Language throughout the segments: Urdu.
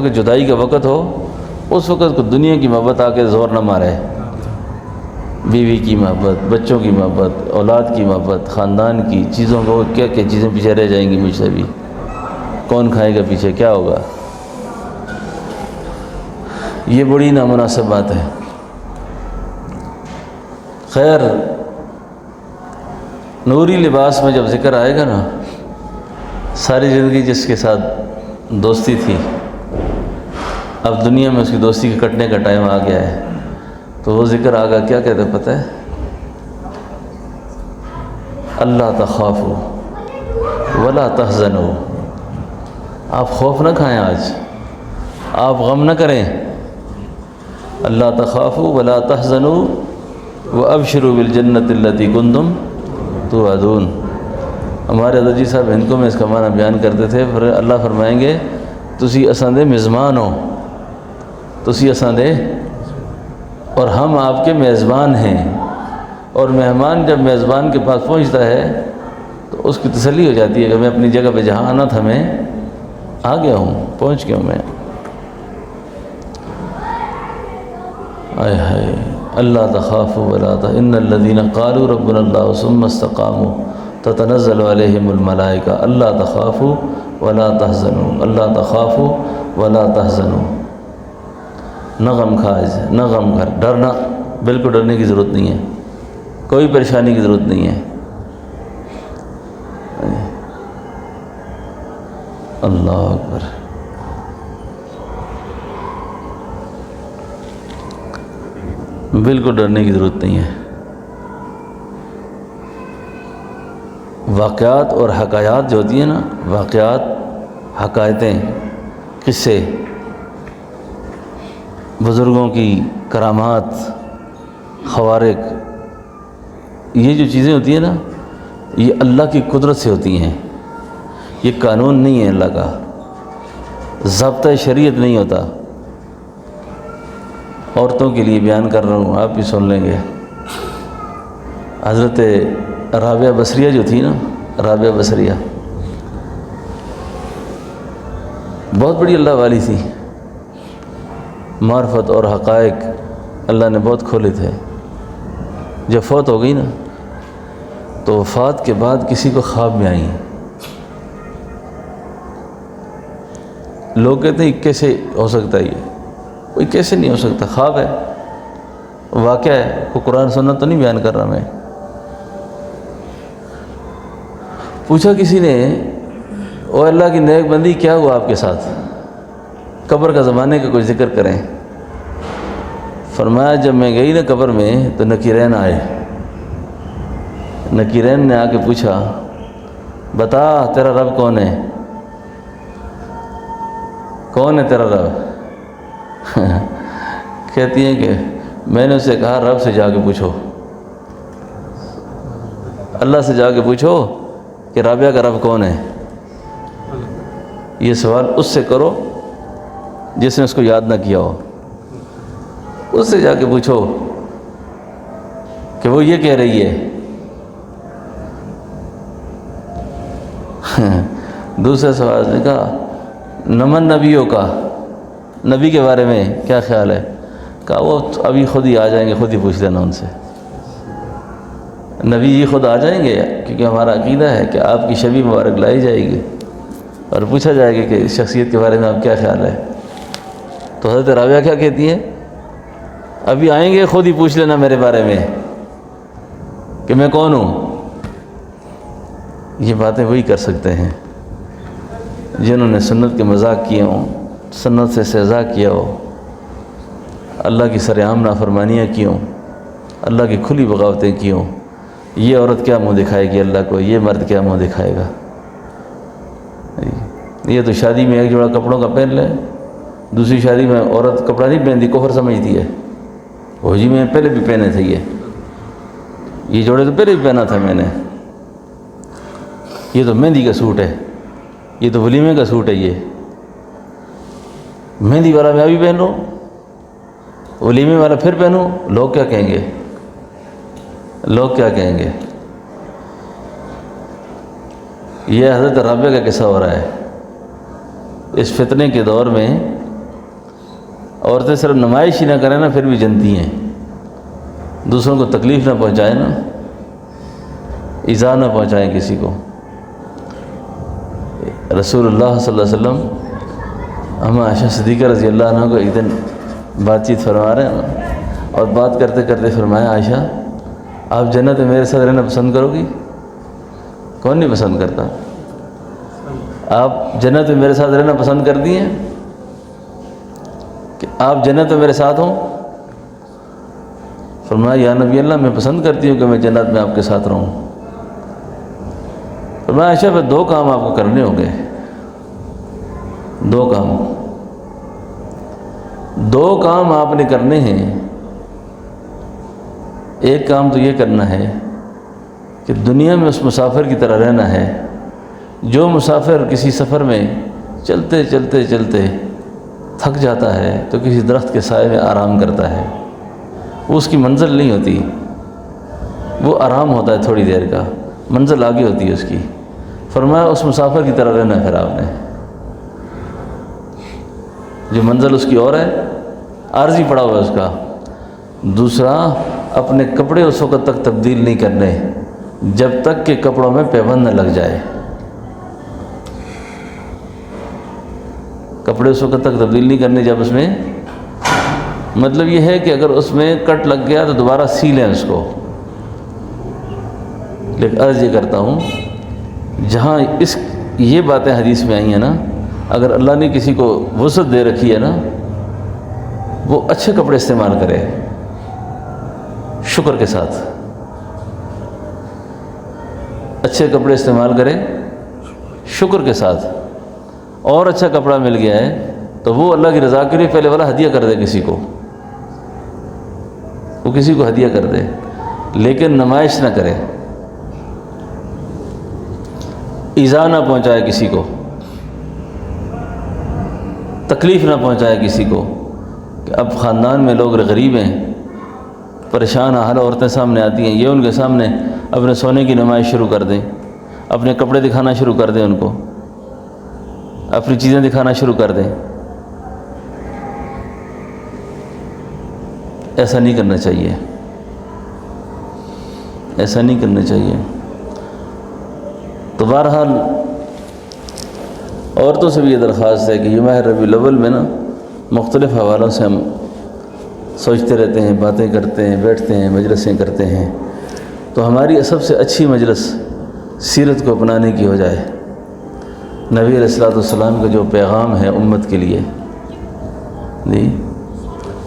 کہ جدائی کا وقت ہو، اس وقت کو دنیا کی محبت آ کے زور نہ مارے، بیوی کی محبت، بچوں کی محبت، اولاد کی محبت، خاندان کی چیزوں کو، کیا کیا چیزیں پیچھے رہ جائیں گی مجھ سے بھی، کون کھائے گا پیچھے، کیا ہوگا؟ یہ بڑی نامناسب بات ہے۔ خیر، نوری لباس میں جب ذکر آئے گا نا، ساری زندگی جس کے ساتھ دوستی تھی، اب دنیا میں اس کی دوستی کے کٹنے کا ٹائم آ گیا ہے، تو وہ ذکر آگا کیا کہتے ہیں پتہ ہے؟ اللہ تخافوا ولا تحزنوا، آپ خوف نہ کھائیں، آج آپ غم نہ کریں، اللہ تخافوا ولا تحزنوا وابشروا بالجنۃ التی کنتم توعدون۔ ہمارے حضرت جی صاحب ہندکوں میں اس کا معنی بیان کرتے تھے، پھر اللہ فرمائیں گے تسی اساں دے میزبان ہو، تسی اساں دے، اور ہم آپ کے میزبان ہیں، اور مہمان جب میزبان کے پاس پہنچتا ہے تو اس کی تسلی ہو جاتی ہے کہ میں اپنی جگہ پہ جہاں آنا تھا میں آ گیا ہوں، پہنچ گیا ہوں میں۔ آئے ہائے، اللہ تخافوا ولا تحزنوا ان الذين قالوا ربنا الله ثم استقاموا تتنزل عليهم الملائکہ اللہ تخافوا ولا تحزنوا، اللہ تخافوا ولا تحزنوا، نہ غم کھائے، نہ غم کر، ڈرنا، بالکل ڈرنے کی ضرورت نہیں ہے، کوئی پریشانی کی ضرورت نہیں ہے۔ اللہ اکبر۔ بالکل ڈرنے کی ضرورت نہیں ہے۔ واقعات اور حکایات جو ہوتی ہیں نا، واقعات، حکایتیں، قصے، بزرگوں کی کرامات، خوارق، یہ جو چیزیں ہوتی ہیں نا، یہ اللہ کی قدرت سے ہوتی ہیں، یہ قانون نہیں ہے اللہ کا، ضابطہ شریعت نہیں ہوتا۔ عورتوں کے لیے بیان کر رہا ہوں، آپ بھی سن لیں گے۔ حضرت رابعہ بصریہ جو تھی نا، رابعہ بصریہ بہت بڑی اللہ والی تھی، معرفت اور حقائق اللہ نے بہت کھولے تھے۔ جب فوت ہو گئی نا، تو وفات کے بعد کسی کو خواب میں آئی، لوگ کہتے ہیں کیسے ہو سکتا ہے، یہ کوئی کیسے نہیں ہو سکتا، خواب ہے، واقعہ ہے، کوئی قرآن سنت تو نہیں بیان کر رہا میں۔ پوچھا کسی نے، او اللہ کی نیک بندی کیا ہوا آپ کے ساتھ، قبر کا زمانے کا کوئی ذکر کریں۔ فرمایا جب میں گئی نا قبر میں تو نکیرین آئے، نکیرین نے آ کے پوچھا بتا تیرا رب کون ہے، کون ہے تیرا رب؟ کہتی ہیں کہ میں نے اسے کہا رب سے جا کے پوچھو، اللہ سے جا کے پوچھو کہ رابعہ کا رب کون ہے۔ یہ سوال اس سے کرو جس نے اس کو یاد نہ کیا ہو، اس سے جا کے پوچھو کہ وہ یہ کہہ رہی ہے۔ دوسرا سوال نے کہا نمن نبیوں کا، نبی کے بارے میں کیا خیال ہے؟ کہا وہ ابھی خود ہی آ جائیں گے، خود ہی پوچھ لینا ان سے، نبی جی خود آ جائیں گے، کیونکہ ہمارا عقیدہ ہے کہ آپ کی شبی مبارک لائی جائے گی اور پوچھا جائے گا کہ اس شخصیت کے بارے میں آپ کیا خیال ہے۔ تو حضرت رابعہ کیا کہتی ہیں؟ ابھی آئیں گے، خود ہی پوچھ لینا میرے بارے میں کہ میں کون ہوں۔ یہ باتیں وہی کر سکتے ہیں جنہوں نے سنت کے مذاق کیے ہوں، سنت سے استہزاء کیا ہو، اللہ کی سرعام نافرمانیاں کی ہوں، اللہ کی کھلی بغاوتیں کی ہوں۔ یہ عورت کیا منہ دکھائے گی اللہ کو، یہ مرد کیا منہ دکھائے گا؟ یہ تو شادی میں ایک جوڑا کپڑوں کا پہن لے، دوسری شادی میں عورت کپڑا نہیں پہنتی، کفر سمجھتی ہے۔ وہ جی میں پہلے بھی پہنے تھے، یہ جوڑے تو پہلے بھی پہنا تھا میں نے، یہ تو مہندی کا سوٹ ہے، یہ تو ولیمے کا سوٹ ہے، یہ مہندی والا میں ابھی پہن لوں، ولیمے والا پھر پہنوں، لوگ کیا کہیں گے، لوگ کیا کہیں گے۔ یہ حضرت رابعہ کا قصہ ہو رہا ہے۔ اس فتنے کے دور میں عورتیں صرف نمائش ہی نہ کریں نا پھر بھی جنتی ہیں، دوسروں کو تکلیف نہ پہنچائیں نا، ایذا نہ پہنچائیں کسی کو۔ رسول اللہ صلی اللہ علیہ وسلم ہم عائشہ صدیقہ رضی اللہ عنہ کو ایک دن بات چیت فرما رہے ہیں اور بات کرتے کرتے فرمایا، عائشہ آپ جنت میں میرے ساتھ رہنا پسند کرو گی؟ کون نہیں پسند کرتا؟ آپ جنت میں میرے ساتھ رہنا پسند کرتی ہیں کہ آپ جنت میں میرے ساتھ ہوں؟ فرمایا یا نبی اللہ میں پسند کرتی ہوں کہ میں جنت میں آپ کے ساتھ رہوں۔ فرمایا عائشہ پھر دو کام آپ کو کرنے ہوں گے، دو کام آپ نے کرنے ہیں۔ ایک کام تو یہ کرنا ہے کہ دنیا میں اس مسافر کی طرح رہنا ہے جو مسافر کسی سفر میں چلتے چلتے چلتے تھک جاتا ہے تو کسی درخت کے سائے میں آرام کرتا ہے، وہ اس کی منزل نہیں ہوتی، وہ آرام ہوتا ہے تھوڑی دیر کا، منزل آگے ہوتی ہے اس کی۔ فرمایا اس مسافر کی طرح رہنا ہے پھر آپ نے، جو منزل اس کی اور ہے، عارضی پڑا ہوا ہے اس کا۔ دوسرا، اپنے کپڑے اس وقت تک تبدیل نہیں کرنے جب تک کہ کپڑوں میں پیوند نہ لگ جائے۔ کپڑے اس وقت تک تبدیل نہیں کرنے جب اس میں، مطلب یہ ہے کہ اگر اس میں کٹ لگ گیا تو دوبارہ سی لیں اس کو۔ لیکن عرض یہ کرتا ہوں، جہاں یہ باتیں حدیث میں آئی ہیں نا، اگر اللہ نے کسی کو وسعت دے رکھی ہے نا، وہ اچھے کپڑے استعمال کرے شکر کے ساتھ، اچھے کپڑے استعمال کرے شکر کے ساتھ۔ اور اچھا کپڑا مل گیا ہے تو وہ اللہ کی رضا کے لیے پہلے والا ہدیہ کر دے کسی کو، وہ کسی کو ہدیہ کر دے، لیکن نمائش نہ کرے، ایذا نہ پہنچائے کسی کو، تکلیف نہ پہنچائے کسی کو۔ کہ اب خاندان میں لوگ غریب ہیں، پریشان حال عورتیں سامنے آتی ہیں، یہ ان کے سامنے اپنے سونے کی نمائش شروع کر دیں، اپنے کپڑے دکھانا شروع کر دیں، ان کو اپنی چیزیں دکھانا شروع کر دیں۔ ایسا نہیں کرنا چاہیے، ایسا نہیں کرنا چاہیے۔ تو بہرحال عورتوں سے بھی یہ درخواست ہے کہ یہ ماہ ربیع الاول میں نا مختلف حوالوں سے ہم سوچتے رہتے ہیں، باتیں کرتے ہیں، بیٹھتے ہیں، مجلسیں کرتے ہیں، تو ہماری سب سے اچھی مجلس سیرت کو اپنانے کی ہو جائے، نبی علیہ الصلوۃ والسلام کا جو پیغام ہے امت کے لیے جی،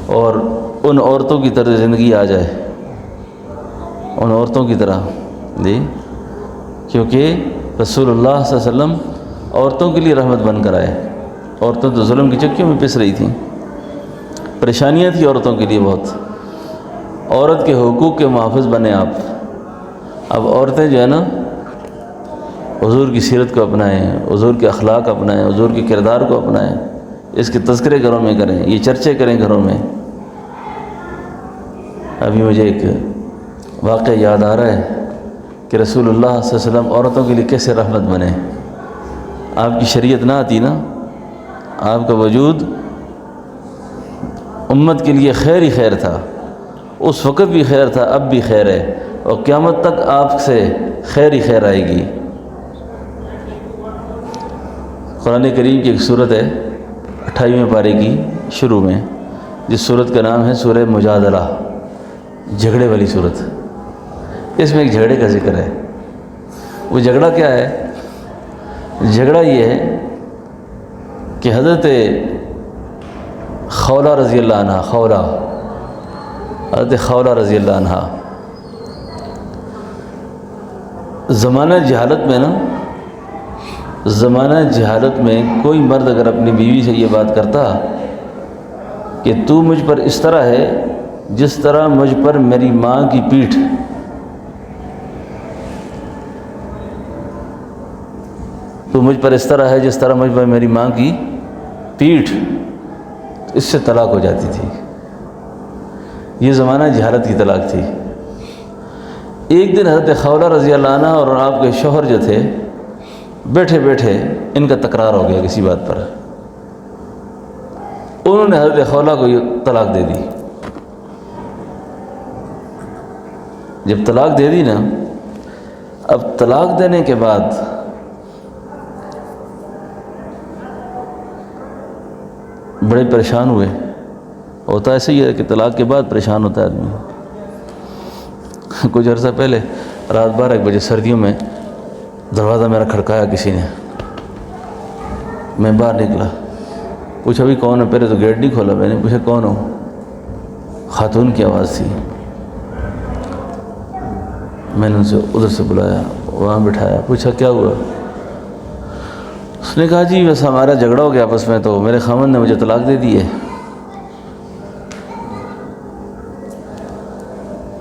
اور ان عورتوں کی طرز زندگی آ جائے، ان عورتوں کی طرح جی، کیونکہ رسول اللہ صلی اللہ علیہ وسلم عورتوں کے لیے رحمت بن کر آئے۔ عورتیں تو ظلم کی چکیوں میں پس رہی تھیں، پریشانیاں تھیں عورتوں کے لیے بہت، عورت کے حقوق کے محافظ بنے آپ۔ اب عورتیں جو ہے نا حضور کی سیرت کو اپنائیں، حضور کے اخلاق اپنائیں، حضور کے کردار کو اپنائیں، اس کے تذکرے گھروں میں کریں، یہ چرچے کریں گھروں میں۔ ابھی مجھے ایک واقعہ یاد آ رہا ہے کہ رسول اللہ صلی اللہ علیہ وسلم عورتوں کے لیے کیسے رحمت بنے۔ آپ کی شریعت نہ آتی نا، آپ کا وجود امت کے لیے خیر ہی خیر تھا، اس وقت بھی خیر تھا، اب بھی خیر ہے، اور قیامت تک آپ سے خیر ہی خیر آئے گی۔ قرآن کریم کی ایک صورت ہے 28ویں پارے کی شروع میں، جس صورت کا نام ہے سورہ مجادلہ، جھگڑے والی صورت۔ اس میں ایک جھگڑے کا ذکر ہے۔ وہ جھگڑا کیا ہے؟ جھگڑا یہ ہے کہ حضرت خولہ رضی اللہ عنہ، حضرت خولہ رضی اللہ عنہ زمانہ جہالت میں نا، زمانہ جہالت میں کوئی مرد اگر اپنی بیوی سے یہ بات کرتا کہ تو مجھ پر اس طرح ہے جس طرح مجھ پر میری ماں کی پیٹھ، تو مجھ پر اس طرح ہے جس طرح مجھ پر میری ماں کی پیٹھ، اس سے طلاق ہو جاتی تھی۔ یہ زمانہ جہالت کی طلاق تھی۔ ایک دن حضرت خولہ رضی اللہ عنہ اور آپ کے شوہر جو تھے، بیٹھے بیٹھے ان کا تکرار ہو گیا کسی بات پر۔ انہوں نے حضرت خولہ کو طلاق دے دی۔ جب طلاق دے دی نا، اب طلاق دینے کے بعد بڑے پریشان ہوئے۔ ہوتا ایسے ہی ہے کہ طلاق کے بعد پریشان ہوتا ہے آدمی۔ کچھ عرصہ پہلے رات 12 بجے سردیوں میں دروازہ میرا کھڑکایا کسی نے، میں باہر نکلا، پوچھا بھی کون ہے؟ پہلے تو گیٹ نہیں کھولا، میں نے پوچھا کون ہو؟ خاتون کی آواز تھی۔ میں نے ان سے ادھر سے بلایا، وہاں بٹھایا، پوچھا کیا ہوا؟ اس نے کہا جی بس ہمارا جھگڑا ہو گیا آپس میں، تو میرے خاوند نے مجھے طلاق دے دی ہے،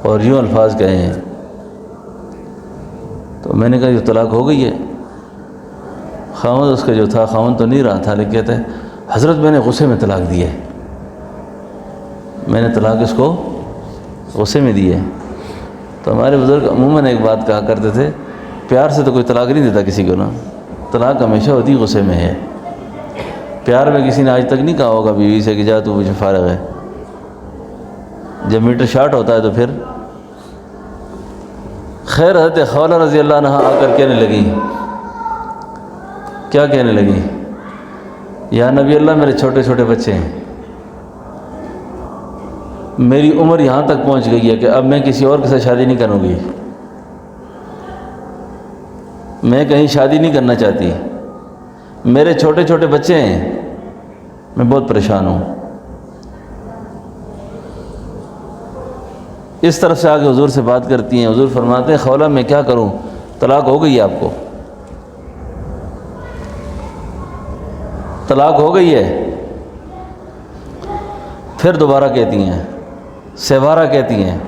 اور یوں الفاظ کہے ہیں۔ تو میں نے کہا یہ طلاق ہو گئی ہے؟ خاوند اس کا جو تھا، خاوند تو نہیں رہا تھا، لیکن کہتا ہے حضرت میں نے غصے میں طلاق دی ہے، میں نے طلاق اس کو غصے میں دی ہے۔ تو ہمارے بزرگ عموماً ایک بات کہا کرتے تھے، پیار سے تو کوئی طلاق نہیں دیتا کسی کو نا، طلاق ہمیشہ ہوتی غصے میں ہے۔ پیار میں کسی نے آج تک نہیں کہا ہوگا بیوی سے کہ جا تو مجھے فارغ ہے۔ جب میٹر شارٹ ہوتا ہے تو پھر خیر حضرت خولہ رضی اللہ عنہ آ کر کہنے لگی، کیا کہنے لگی؟ یا نبی اللہ میرے چھوٹے چھوٹے بچے ہیں، میری عمر یہاں تک پہنچ گئی ہے کہ اب میں کسی اور کے ساتھ شادی نہیں کروں گی، میں کہیں شادی نہیں کرنا چاہتی، میرے چھوٹے چھوٹے بچے ہیں، میں بہت پریشان ہوں۔ اس طرف سے آگے حضور سے بات کرتی ہیں۔ حضور فرماتے ہیں خولہ میں کیا کروں، طلاق ہو گئی ہے آپ کو، طلاق ہو گئی ہے۔ پھر دوبارہ کہتی ہیں، سیوارہ کہتی ہیں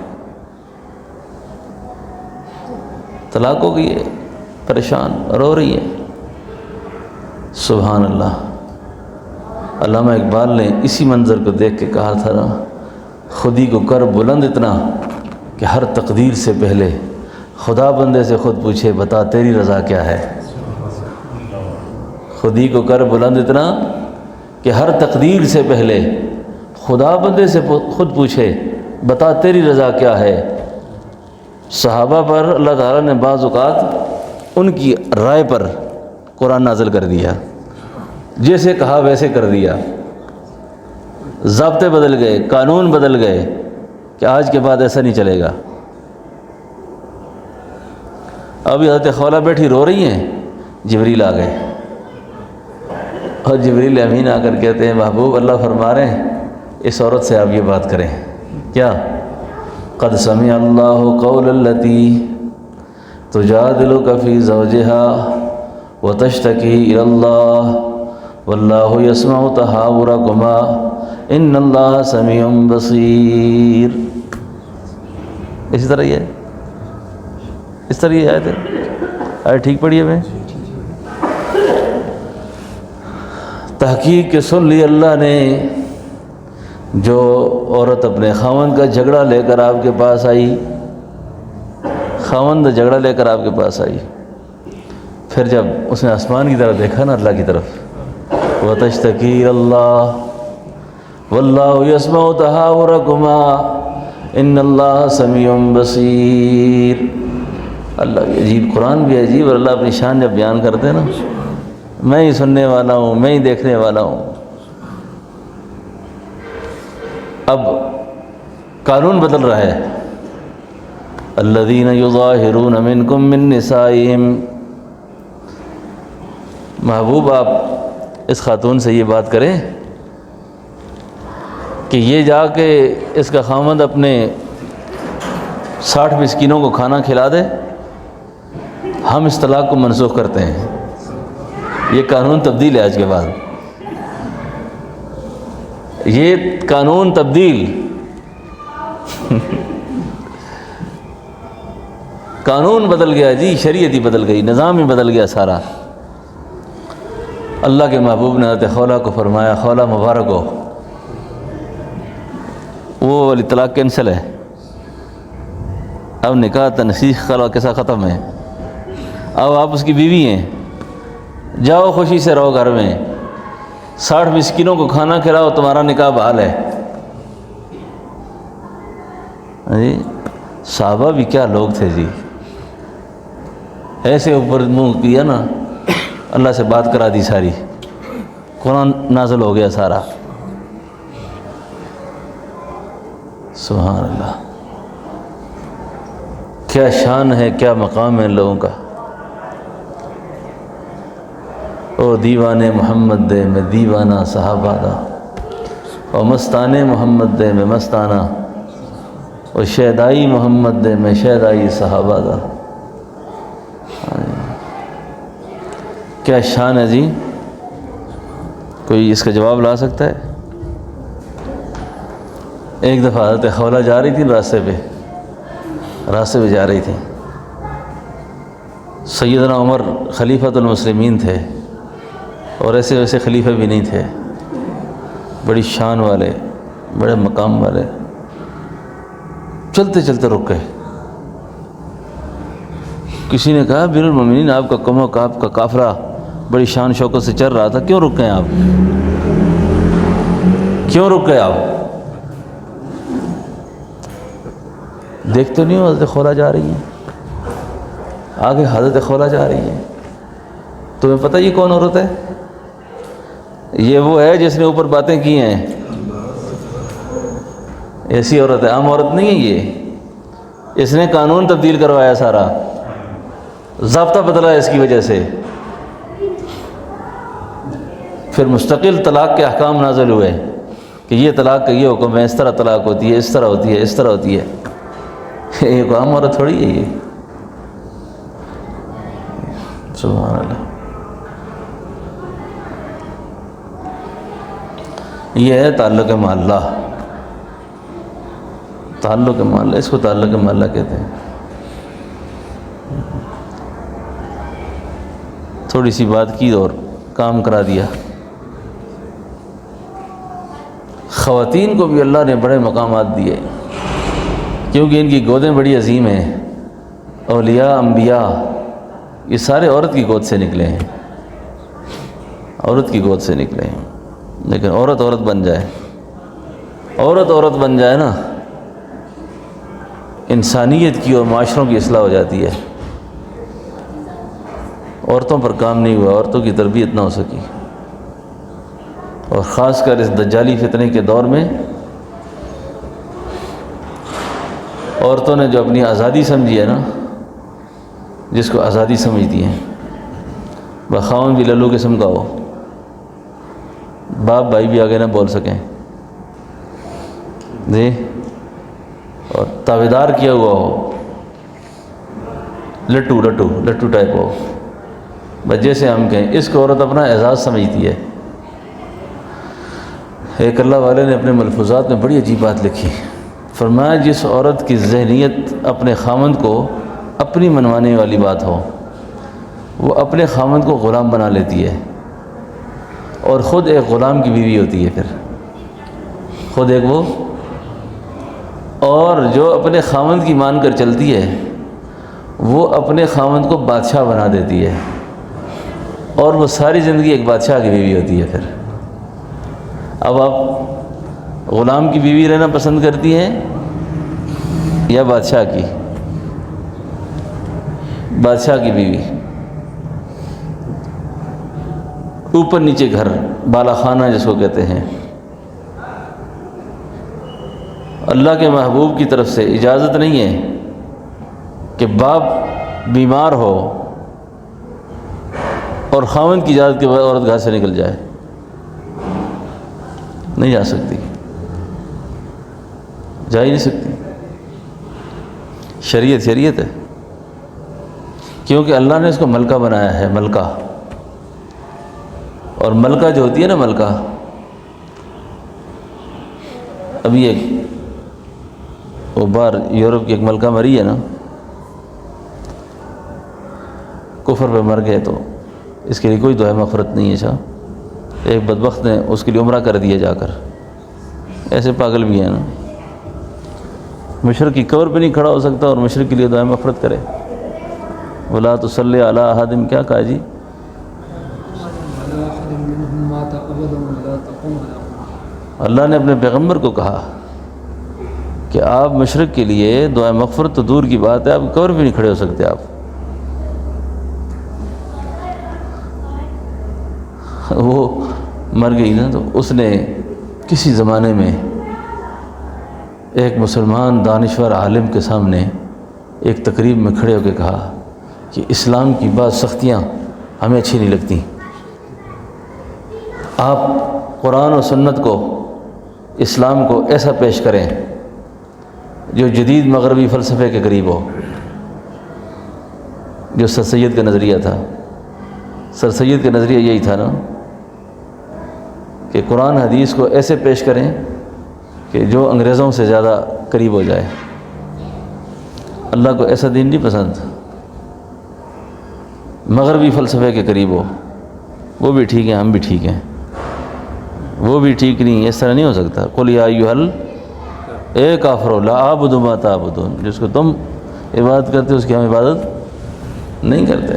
طلاق ہو گئی ہے، پریشان رو رہی ہے۔ سبحان اللہ، علامہ اقبال نے اسی منظر کو دیکھ کے کہا تھا نا، خودی کو کر بلند اتنا کہ ہر تقدیر سے پہلے خدا بندے سے خود پوچھے بتا تیری رضا کیا ہے۔ خودی کو کر بلند اتنا کہ ہر تقدیر سے پہلے خدا بندے سے خود پوچھے بتا تیری رضا کیا ہے۔ صحابہ پر اللہ تعالیٰ نے بعض اوقات ان کی رائے پر قرآن نازل کر دیا، جیسے کہا ویسے کر دیا، ضابطے بدل گئے، قانون بدل گئے کہ آج کے بعد ایسا نہیں چلے گا۔ ابھی حضرت خولہ بیٹھی رو رہی ہیں، جبریل آ گئے، اور جبریل امین آ کر کہتے ہیں محبوب اللہ فرما رہے ہیں اس عورت سے آپ یہ بات کریں، کیا؟ قد سمع اللہ قول التی تجادلک فی زوجہا وتشتکی الی اللہ واللہ یسمع تحاورکما ان اللہ سمیع بصیر۔ اسی طرح یہ ہے، اس طرح یہ آیت ہے، آیت ٹھیک پڑھی ہے میں؟ تحقیق کے سن لی اللہ نے، جو عورت اپنے خاوند کا جھگڑا لے کر آپ کے پاس آئی، خاوند جھگڑا لے کر آپ کے پاس آئی، پھر جب اس نے آسمان کی طرف دیکھا نا، اللہ کی طرف، وَتَشْتَكِي إِلَى اللَّهِ وَاللَّهُ يَسْمَعُ تَحَاوُرَكُمَا إِنَّ اللَّهَ سَمِيعٌ بَصِيرٌ۔ اللہ کی عجیب، قرآن بھی عجیب، اور اللہ اپنی شان جب بیان کرتے ہیں نا، میں ہی سننے والا ہوں، میں ہی دیکھنے والا ہوں۔ اب قانون بدل رہا ہے، الَّذِينَ يُظَاهِرُونَ مِنْكُم مِّن نِّسَائِهِمْ۔ محبوب آپ اس خاتون سے یہ بات کریں کہ یہ جا کے اس کا خاوند اپنے 60 مسکینوں کو کھانا کھلا دے، ہم اس طلاق کو منسوخ کرتے ہیں۔ یہ قانون تبدیل ہے آج کے بعد، یہ قانون تبدیل قانون بدل گیا جی، شریعت ہی بدل گئی، نظام ہی بدل گیا سارا۔ اللہ کے محبوب نے حضرت خولہ کو فرمایا، خولہ مبارک ہو، وہ والی طلاق کینسل ہے، اب نکاح تنسیخ خلا کے ساتھ ختم ہے، اب آپ اس کی بیوی ہیں، جاؤ خوشی سے رہو گھر میں، 60 مسکینوں کو کھانا کھلاؤ تمہارا نکاح بحال ہے۔ جی صحابہ بھی کیا لوگ تھے جی، ایسے اوپر منہ کیا نا، اللہ سے بات کرا دی ساری، قرآن نازل ہو گیا سارا۔ سبحان اللہ، کیا شان ہے، کیا مقام ہے ان لوگوں کا۔ او دیوانے محمد دے میں دیوانہ صحابہ دا، او مستانے محمد دے میں مستانہ، او شیدائی محمد دے میں شیدائی صحابہ دا۔ کیا شان ہے جی، کوئی اس کا جواب لا سکتا ہے؟ ایک دفعہ حضرت خولہ جا رہی تھی راستے پہ جا رہی تھی، سیدنا عمر خلیفۃ المسلمین تھے اور ایسے ویسے خلیفہ بھی نہیں تھے، بڑی شان والے، بڑے مقام والے، چلتے چلتے رک گئے۔ کسی نے کہا امیر المومنین آپ کا قوم آپ کا قافلہ بڑی شان شوکت سے چل رہا تھا، کیوں رک گئے آپ؟ کیوں رک گئے آپ؟ دیکھتے نہیں ہو حضرت خولہ جا رہی ہیں، آگے حضرت خولہ جا رہی ہیں، تمہیں پتہ یہ کون عورت ہے؟ یہ وہ ہے جس نے اوپر باتیں کی ہیں، ایسی عورت ہے، عام عورت نہیں ہے یہ، اس نے قانون تبدیل کروایا، سارا ضابطہ بدلا ہے اس کی وجہ سے، پھر مستقل طلاق کے احکام نازل ہوئے کہ یہ طلاق کا یہ حکم ہے، اس طرح طلاق ہوتی ہے، اس طرح ہوتی ہے، اس طرح ہوتی ہے۔ ایک عام عورت تھوڑی ہے یہ، سبحان اللہ۔ یہ ہے تعلق محلہ، تعلق محلہ، اس کو تعلق محلہ کہتے ہیں۔ تھوڑی سی بات کی اور کام کرا دیا۔ خواتین کو بھی اللہ نے بڑے مقامات دیے کیونکہ ان کی گودیں بڑی عظیم ہیں، اولیاء انبیاء یہ سارے عورت کی گود سے نکلے ہیں، عورت کی گود سے نکلے ہیں، لیکن عورت بن جائے، عورت بن جائے نا، انسانیت کی اور معاشروں کی اصلاح ہو جاتی ہے۔ عورتوں پر کام نہیں ہوا، عورتوں کی تربیت نہ ہو سکی، اور خاص کر اس دجالی فتنے کے دور میں عورتوں نے جو اپنی آزادی سمجھی ہے نا، جس کو آزادی سمجھتی ہیں، بخاون بھی للو قسم کا ہو، باپ بھائی بھی آگے نہ بول سکیں جی، اور تابعدار کیا ہوا ہو، لٹو ٹائپ ہو، بس جیسے ہم کہیں، اس کو عورت اپنا اعزاز سمجھتی ہے۔ ایک اللہ والے نے اپنے ملفوظات میں بڑی عجیب بات لکھی، فرمایا جس عورت کی ذہنیت اپنے خامند کو اپنی منوانے والی بات ہو، وہ اپنے خامند کو غلام بنا لیتی ہے اور خود ایک غلام کی بیوی ہوتی ہے، پھر خود ایک وہ، اور جو اپنے خامند کی مان کر چلتی ہے وہ اپنے خامند کو بادشاہ بنا دیتی ہے اور وہ ساری زندگی ایک بادشاہ کی بیوی ہوتی ہے۔ پھر اب آپ غلام کی بیوی رہنا پسند کرتی ہیں یا بادشاہ کی؟ بادشاہ کی بیوی، اوپر نیچے گھر، بالا خانہ جس کو کہتے ہیں۔ اللہ کے محبوب کی طرف سے اجازت نہیں ہے کہ باپ بیمار ہو اور خاوند کی اجازت کے بعد عورت گھر سے نکل جائے، نہیں جا سکتی، جا ہی نہیں سکتی۔ شریعت ہے، کیونکہ اللہ نے اس کو ملکہ بنایا ہے، ملکہ، اور ملکہ جو ہوتی ہے نا، ملکہ، ابھی ایک وہ بار یورپ کی ایک ملکہ مری ہے نا، کفر پہ مر گئے، تو اس کے لیے کوئی دعائے مغفرت نہیں ہے صاحب، ایک بدبخت نے اس کے لیے عمرہ کر دیا جا کر، ایسے پاگل بھی ہیں نا، مشرق کی قبر پہ نہیں کھڑا ہو سکتا اور مشرق کے لیے دعائے مغفرت کرے۔ وَلَا تُصَلِّ عَلَىٰ أَحَدٍ، کیا کہا جی؟ اللہ نے اپنے پیغمبر کو کہا کہ آپ مشرق کے لیے دعائے مغفرت تو دور کی بات ہے، آپ قبر بھی نہیں کھڑے ہو سکتے آپ۔ وہ مر گئی نا، تو اس نے کسی زمانے میں ایک مسلمان دانشور عالم کے سامنے ایک تقریب میں کھڑے ہو کے کہا کہ اسلام کی بعض سختیاں ہمیں اچھی نہیں لگتی، آپ قرآن و سنت کو، اسلام کو ایسا پیش کریں جو جدید مغربی فلسفے کے قریب ہو، جو سر سید کا نظریہ تھا۔ سر سید کا نظریہ یہی تھا نا کہ قرآن حدیث کو ایسے پیش کریں کہ جو انگریزوں سے زیادہ قریب ہو جائے۔ اللہ کو ایسا دین نہیں پسند، مغربی فلسفے کے قریب ہو۔ وہ بھی ٹھیک ہے، ہم بھی ٹھیک ہیں، وہ بھی ٹھیک نہیں، اس طرح نہیں ہو سکتا۔ قل یا ایھا اے کافرو لا اعبد ما تعبدون، جس کو تم عبادت کرتے ہو اس کی ہم عبادت نہیں کرتے۔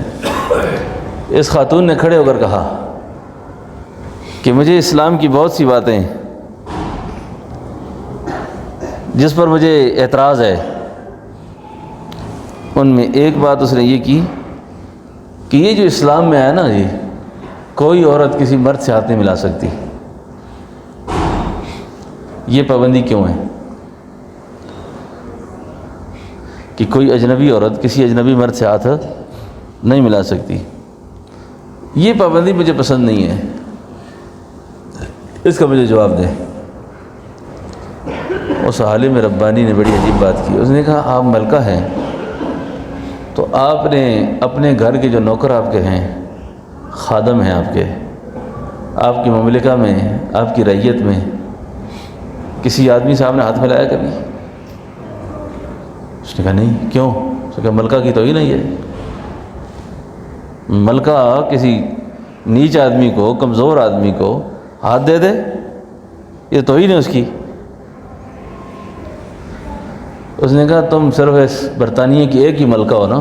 اس خاتون نے کھڑے ہو کر کہا کہ مجھے اسلام کی بہت سی باتیں جس پر مجھے اعتراض ہے، ان میں ایک بات اس نے یہ کی کہ یہ جو اسلام میں آیا نا جی، کوئی عورت کسی مرد سے ہاتھ نہیں ملا سکتی، یہ پابندی کیوں ہے کہ کوئی اجنبی عورت کسی اجنبی مرد سے ہاتھ نہیں ملا سکتی؟ یہ پابندی مجھے پسند نہیں ہے، اس کا مجھے جواب دیں۔ اس عالم ربانی نے بڑی عجیب بات کی، اس نے کہا آپ ملکہ ہیں تو آپ نے اپنے گھر کے جو نوکر آپ کے ہیں، خادم ہیں آپ کے، آپ کی مملکہ میں، آپ کی رعیت میں کسی آدمی سے آپ نے ہاتھ ملایا کبھی؟ اس نے کہا نہیں، کیوں؟ اس نے کہا ملکہ کی توہین نہیں ہے، ملکہ کسی نیچ آدمی کو، کمزور آدمی کو ہاتھ دے دے، یہ توہین ہے اس کی۔ اس نے کہا تم صرف اس برطانیہ کی ایک ہی ملکہ ہو نا،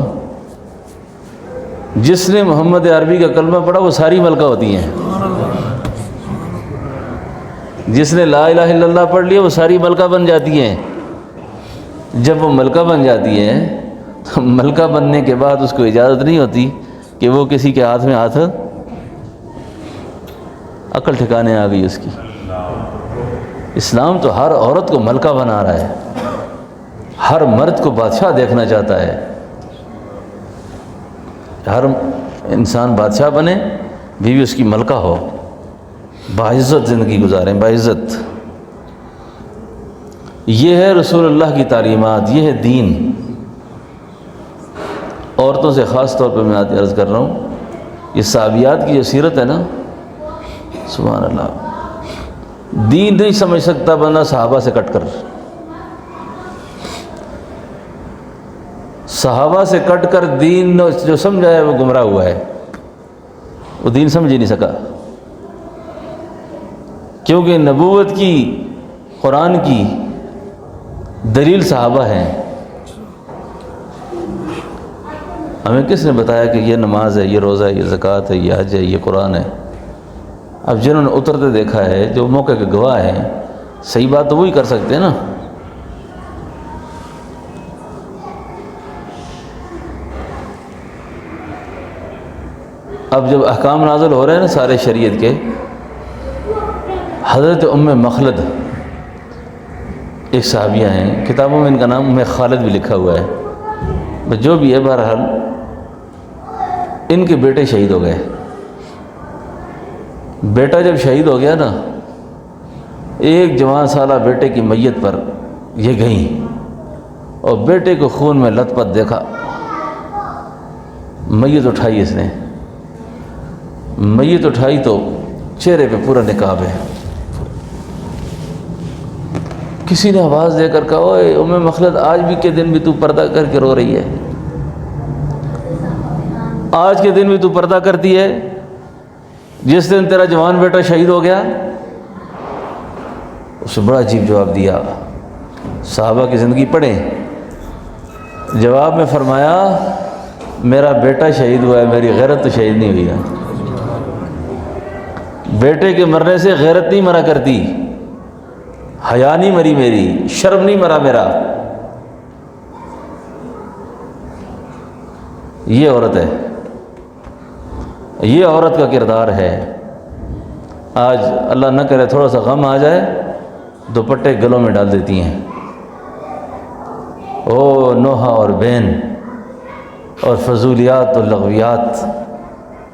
جس نے محمد عربی کا کلمہ پڑھا وہ ساری ملکہ ہوتی ہیں، جس نے لا الہ الا اللہ پڑھ لیا وہ ساری ملکہ بن جاتی ہیں۔ جب وہ ملکہ بن جاتی ہیں تو ملکہ بننے کے بعد اس کو اجازت نہیں ہوتی کہ وہ کسی کے ہاتھ میں ہاتھ، عقل ٹھکانے آ گئی اس کی۔ اسلام تو ہر عورت کو ملکہ بنا رہا ہے، ہر مرد کو بادشاہ دیکھنا چاہتا ہے، ہر انسان بادشاہ بنے، بیوی اس کی ملکہ ہو، باعزت زندگی گزاریں، باعزت۔ یہ ہے رسول اللہ کی تعلیمات، یہ ہے دین۔ عورتوں سے خاص طور پہ میں عرض کر رہا ہوں، یہ صحابیات کی جو سیرت ہے نا، سبحان اللہ، دین نہیں سمجھ سکتا بندہ صحابہ سے کٹ کر، صحابہ سے کٹ کر دین جو سمجھا ہے وہ گمراہ ہوا ہے، وہ دین سمجھ ہی نہیں سکا، کیونکہ نبوت کی، قرآن کی دلیل صحابہ ہیں۔ ہمیں کس نے بتایا کہ یہ نماز ہے، یہ روزہ ہے، یہ زکوٰۃ ہے، یہ حج ہے، یہ قرآن ہے؟ اب جنہوں نے اترتے دیکھا ہے، جو موقع کے گواہ ہیں، صحیح بات تو وہی کر سکتے ہیں نا۔ اب جب احکام نازل ہو رہے ہیں نا سارے شریعت کے، حضرت ام مخلد ایک صحابیہ ہیں، کتابوں میں ان کا نام ام خالد بھی لکھا ہوا ہے، جو بھی ہے، بہرحال ان کے بیٹے شہید ہو گئے۔ بیٹا جب شہید ہو گیا نا، ایک جوان سالہ بیٹے کی میت پر یہ گئیں اور بیٹے کو خون میں لت پت دیکھا، میت اٹھائی، اس نے میت اٹھائی تو چہرے پہ پورا نقاب ہے۔ کسی نے آواز دے کر کہا اوئے ام مخلد، آج بھی کے دن بھی تو پردہ کر کے رو رہی ہے؟ آج کے دن بھی تو پردہ کرتی ہے جس دن تیرا جوان بیٹا شہید ہو گیا؟ اس نے بڑا عجیب جواب دیا، صحابہ کی زندگی پڑھیں، جواب میں فرمایا میرا بیٹا شہید ہوا ہے، میری غیرت تو شہید نہیں ہوئی ہے۔ بیٹے کے مرنے سے غیرت نہیں مرا کرتی، حیا نہیں مری میری، شرم نہیں مرا میرا. یہ عورت ہے، یہ عورت کا کردار ہے. آج اللہ نہ کرے تھوڑا سا غم آ جائے دوپٹے گلوں میں ڈال دیتی ہیں. او نوحہ اور بین اور فضولیات اور لغویات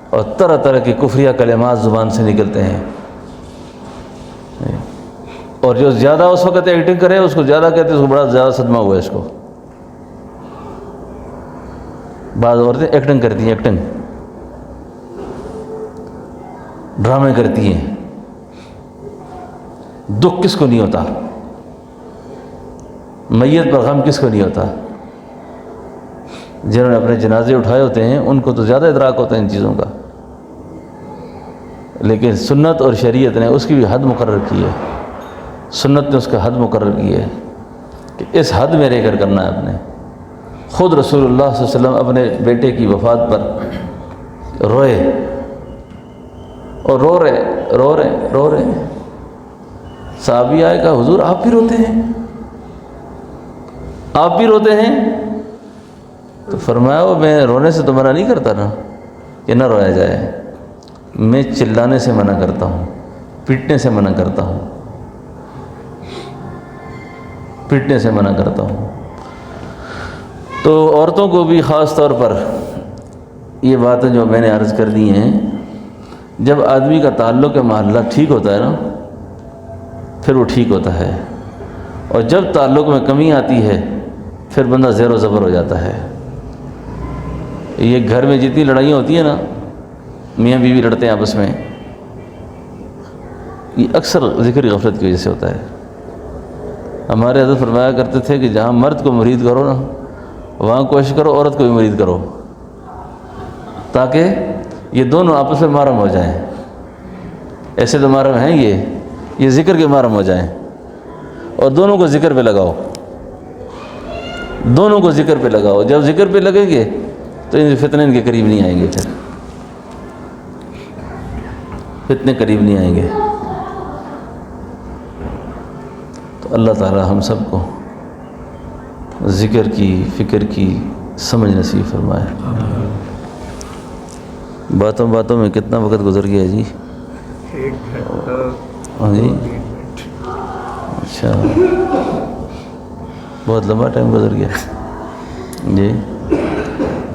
اور طرح طرح کی کفریہ کلمات زبان سے نکلتے ہیں. اور جو زیادہ اس وقت ایکٹنگ کرے اس کو زیادہ کہتے ہیں، اس کو بڑا زیادہ صدمہ ہوا ہے اس کو. بعض عورتیں ایکٹنگ کرتی ہیں، ایکٹنگ ڈرامے کرتی ہیں. دکھ کس کو نہیں ہوتا؟ میت پر غم کس کو نہیں ہوتا؟ جنہوں نے اپنے جنازے اٹھائے ہوتے ہیں ان کو تو زیادہ ادراک ہوتا ہے ان چیزوں کا. لیکن سنت اور شریعت نے اس کی بھی حد مقرر کی ہے. سنت نے اس کا حد مقرر کی ہے کہ اس حد میں رہ کر کرنا ہے اپنے. خود رسول اللہ صلی اللہ علیہ وسلم اپنے بیٹے کی وفات پر روئے اور رو رہے. صحابی آئے کہا حضور آپ بھی روتے ہیں، آپ بھی روتے ہیں؟ تو فرمایا وہ میں رونے سے تو منع نہیں کرتا نا کہ نہ رویا جائے، میں چلانے سے منع کرتا ہوں، پیٹنے سے منع کرتا ہوں، پیٹنے سے منع کرتا ہوں. تو عورتوں کو بھی خاص طور پر یہ باتیں جو میں نے عرض کر دی ہیں، جب آدمی کا تعلق محلہ ٹھیک ہوتا ہے نا پھر وہ ٹھیک ہوتا ہے، اور جب تعلق میں کمی آتی ہے پھر بندہ زیر و زبر ہو جاتا ہے. یہ گھر میں جتنی لڑائیاں ہوتی ہیں نا، میاں بیوی لڑتے ہیں آپس میں، یہ اکثر ذکر غفلت کی وجہ سے ہوتا ہے. ہمارے حضرت فرمایا کرتے تھے کہ جہاں مرد کو مرید کرو نا وہاں کوشش کرو عورت کو بھی مرید کرو، تاکہ یہ دونوں آپس میں محرم ہو جائیں. ایسے تو محرم ہیں یہ ذکر کے محرم ہو جائیں، اور دونوں کو ذکر پہ لگاؤ، دونوں کو ذکر پہ لگاؤ. جب ذکر پہ لگیں گے تو ان فتنے ان کے قریب نہیں آئیں گے، پھر فتنے قریب نہیں آئیں گے. تو اللہ تعالی ہم سب کو ذکر کی، فکر کی سمجھ نصیب فرمائے. باتوں باتوں میں کتنا وقت گزر گیا جی؟ 1 گھنٹہ. ہاں جی، اچھا بہت لمبا ٹائم گزر گیا جی.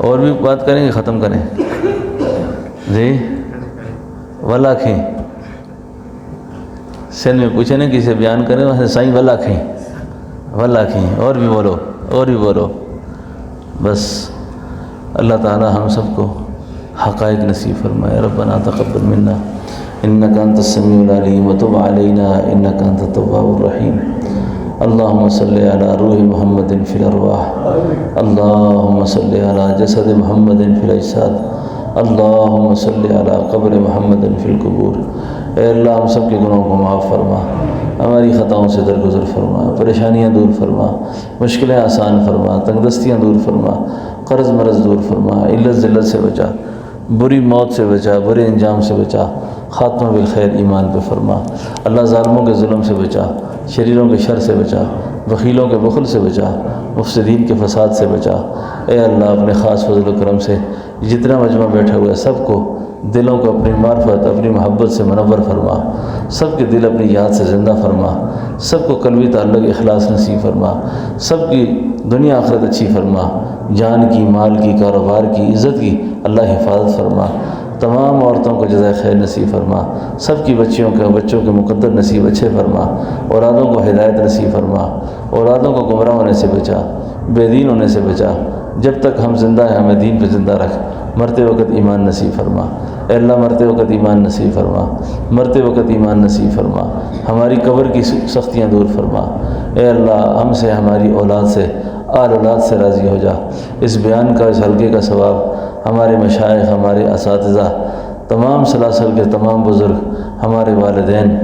اور بھی بات کریں گے ختم کریں جی؟ ولا کھیں سن میں پوچھے نا کسی بیان کریں وہاں سے سائیں ولا کھیں اور بھی بولو. بس اللہ تعالی ہم سب کو حقائق نصیب فرمائے. ربنا تقبل منا انک انت السمیع العلیم وتب علینا انک انت التواب الرحیم. اللہم صلی علی روح محمد فی الارواح، اللہم صلی علی جسد محمد فی الاجساد، اللہم صلی علی قبر محمد فی القبور. اے اللہ ہم سب کے گناہوں کو معاف فرما، ہماری خطاؤں سے درگزر فرما، پریشانیاں دور فرما، مشکلیں آسان فرما، تنگ دستیاں دور فرما، قرض مرض دور فرما، علت ذلت سے بچا، بری موت سے بچا، برے انجام سے بچا، خاتمہ بالخیر ایمان پہ فرما. اللہ ظالموں کے ظلم سے بچا، شریروں کے شر سے بچا، بخیلوں کے بخل سے بچا، مفسدین کے فساد سے بچا. اے اللہ اپنے خاص فضل و کرم سے جتنا مجمع بیٹھا ہوا ہے سب کو دلوں کو اپنی معرفت اپنی محبت سے منور فرما، سب کے دل اپنی یاد سے زندہ فرما، سب کو قلبی تعلق اخلاص نصیب فرما، سب کی دنیا آخرت اچھی فرما، جان کی، مال کی، کاروبار کی، عزت کی اللہ حفاظت فرما. تمام عورتوں کو جزائے خیر نصیب فرما، سب کی بچوں کے مقدر نصیب اچھے فرما، اولادوں کو ہدایت نصیب فرما، اولادوں کو گمراہ ہونے سے بچا، بے دین ہونے سے بچا. جب تک ہم زندہ ہیں ہمیں دین پہ زندہ رکھ، مرتے وقت ایمان نصیب فرما. اے اللہ مرتے وقت ایمان نصیب فرما، مرتے وقت ایمان نصیب فرما، ہماری قبر کی سختیاں دور فرما. اے اللہ ہم سے، ہماری اولاد سے، آل اولاد سے راضی ہو جا. اس بیان کا، اس حلقے کا ثواب ہمارے مشائخ، ہمارے اساتذہ، تمام سلاسل کے تمام بزرگ، ہمارے والدین،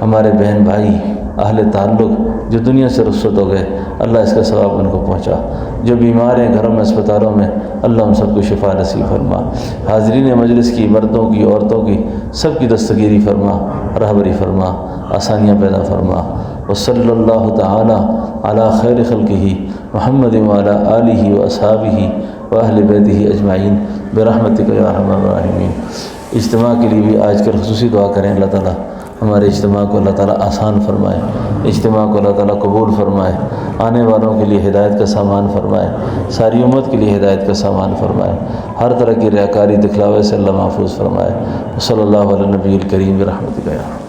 ہمارے بہن بھائی، اہل تعلق جو دنیا سے رخصت ہو گئے، اللہ اس کا ثواب ان کو پہنچا۔ جو بیمار ہیں گھروں میں، اسپتالوں میں، اللہ ہم سب کو شفا نصیب فرما۔ حاضرین مجلس کی، مردوں کی، عورتوں کی، سب کی دستگیری فرما، رہبری فرما، آسانیاں پیدا فرما۔ وصلی اللہ تعالی علی خیر خلقہ محمد وعلی آلہ واصحابہ واہل بیتہ اجمعین برحمتک یا ارحم الراحمین۔ اجتماع کے لیے بھی آج کل خصوصی دعا کریں، اللہ تعالیٰ ہمارے اجتماع کو اللہ تعالیٰ آسان فرمائے، اجتماع کو اللہ تعالیٰ قبول فرمائے، آنے والوں کے لیے ہدایت کا سامان فرمائے، ساری امت کے لیے ہدایت کا سامان فرمائے، ہر طرح کی ریاکاری دکھلاوے سے اللہ محفوظ فرمائے۔ صلی اللہ علیہ نبی الکریم برحمتک یا